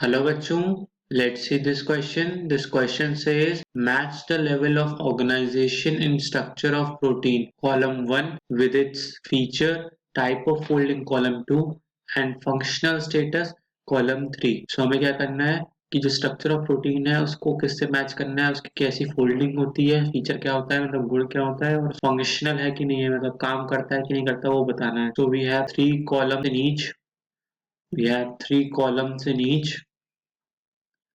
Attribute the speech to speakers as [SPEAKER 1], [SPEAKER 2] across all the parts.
[SPEAKER 1] Hello bachchon, let's see this question. This question says match the level of organization in structure of protein column 1 with its feature, type of fold in column 2 and functional status column 3. So हमें क्या करना है कि जो structure of protein है उसको किससे match करना है, उसकी कैसी फोल्डिंग होती है, फीचर क्या होता है मतलब गुण क्या होता है और फंक्शनल है कि नहीं है मतलब काम करता है कि नहीं करता वो बताना है. So we have three columns in each. We have three columns in each.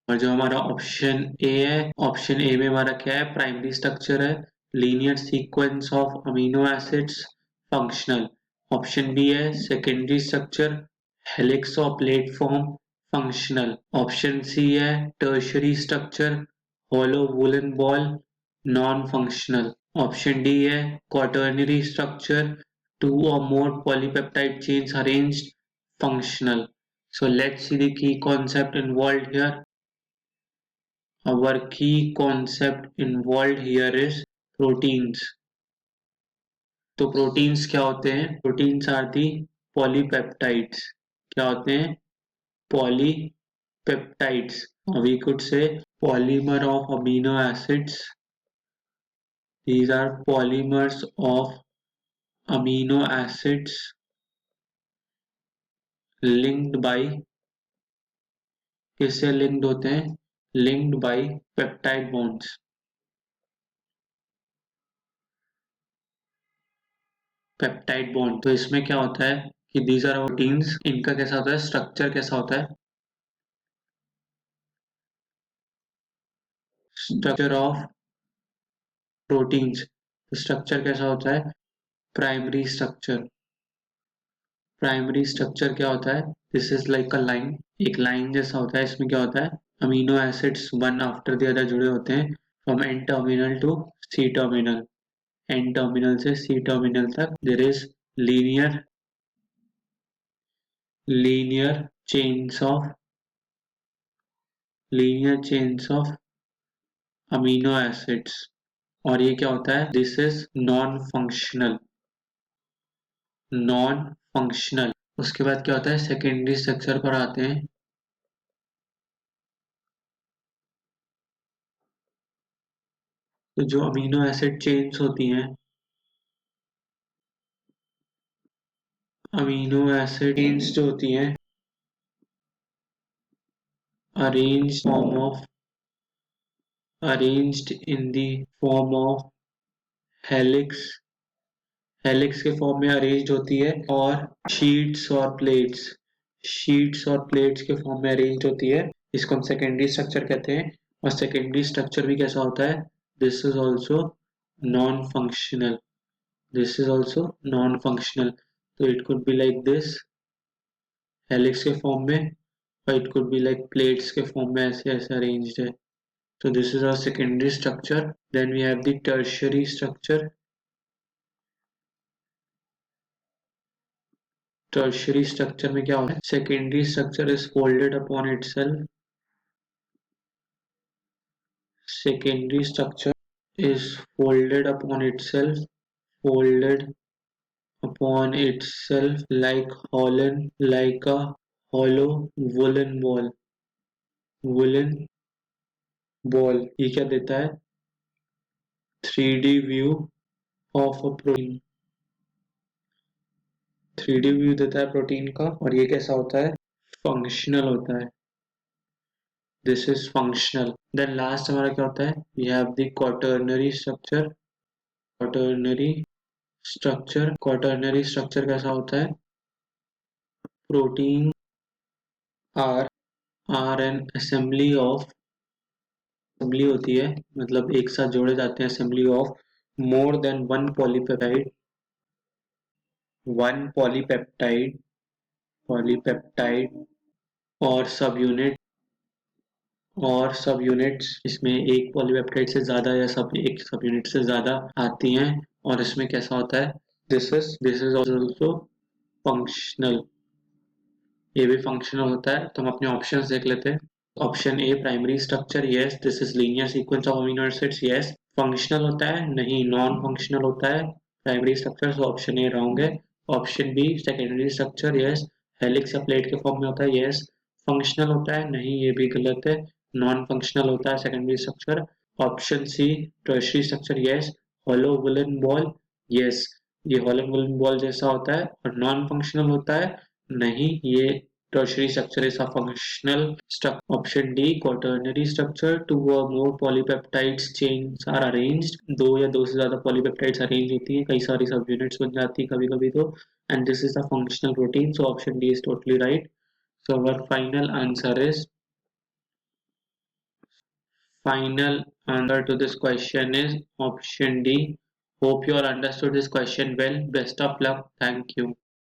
[SPEAKER 1] और जो हमारा ऑप्शन ए है, ऑप्शन ए में हमारा क्या है, प्राइमरी स्ट्रक्चर है linear sequence of amino acids functional. Option B है सेकेंडरी स्ट्रक्चर हेलिक्स और प्लेटफॉर्म फंक्शनल. ऑप्शन सी है tertiary structure hollow woollen ball non functional. Option D है quaternary structure two or more polypeptide chains arranged functional. So let's see the key concept involved here. Our key concept involved here is proteins. तो proteins क्या होते हैं? Proteins are the polypeptides. क्या होते हैं? Polypeptides. We could say polymer of amino acids. These are polymers of amino acids linked by, किससे linked होते हैं? Linked by peptide bonds. Peptide bond. तो इसमें क्या होता है कि दीज आर प्रोटीन्स. इनका कैसा होता है स्ट्रक्चर, कैसा होता है स्ट्रक्चर ऑफ प्रोटीन्स. स्ट्रक्चर कैसा होता है? Primary structure. प्राइमरी स्ट्रक्चर क्या होता है? This is like a line. एक लाइन जैसा होता है. इसमें क्या होता है? Amino acids one after the other जुड़े होते हैं from N terminal to C terminal. N terminal से सी टर्मिनल तक there is linear linear chains of linear chains of amino acids. और ये क्या होता है? This is non functional. Non functional. उसके बाद क्या होता है? सेकेंडरी स्ट्रक्चर पर आते हैं. तो जो अमीनो एसिड चेन्स होती हैं, अमीनो एसिड चेन्स जो होती हैं arranged form of arranged in the form of helix. Helix के फॉर्म में अरेंज्ड होती है और शीट्स और प्लेट्स. शीट्स और प्लेट्स के फॉर्म में अरेंज्ड होती है. इसको हम सेकेंडरी स्ट्रक्चर कहते हैं. और सेकेंडरी स्ट्रक्चर भी कैसा होता है? This is also non functional. This is also non functional. तो it could be like this helix के फॉर्म में, और it could be like plates के फॉर्म में ऐसे ऐसे अरेंज्ड है. So this is our secondary structure. Then we have the tertiary structure. Tertiary structure में क्या होता है? Secondary structure is folded upon itself. Secondary structure is folded upon itself. Folded upon itself like a hollow woolen ball. Woolen ball. ये क्या देता है? 3D view of a protein. 3D view देता है प्रोटीन का. और ये कैसा होता है? फंक्शनल होता है. This is functional. Then last हमारा क्या होता है? We have the quaternary structure. Quaternary structure. Quaternary structure कैसा होता है? Protein are an assembly of, assembly होती है मतलब एक साथ जोड़े जाते हैं. Assembly of more than one polypeptide. One polypeptide और सब यूनिट और सब यूनिट्स. इसमें एक पॉलीपेप्टाइड से ज्यादा या सब एक सब यूनिट से ज्यादा आती हैं. और इसमें कैसा होता है? This is also functional. ये भी फंक्शनल होता है. तो हम अपने ऑप्शंस देख लेते हैं. Option A primary structure, yes. This is linear sequence of amino acids, yes. Functional होता है? नहीं, नॉन फंक्शनल होता है primary structure. So option A wrong है. Option B secondary structure, yes. Helix या प्लेट के फॉर्म में होता है, यस. फंक्शनल होता है, नहीं ये भी गलत है। नॉन फंक्शनल होता है secondary structure. Option C tertiary structure, yes. Hollow woollen ball, yes, ये होलो वुलन बॉल जैसा होता है। और नॉन फंक्शनल होता है, नहीं ये tertiary structure is a functional structure. Option D quaternary structure, two or more polypeptides chains are arranged, दो या दो से ज्यादा polypeptides arrange होती है, कई सारी सब units बन जाती है कभी कभी तो, and this is a functional protein, so option D is totally right. So our final answer to this question is option D. Hope you all understood this question well. Best of luck. Thank you.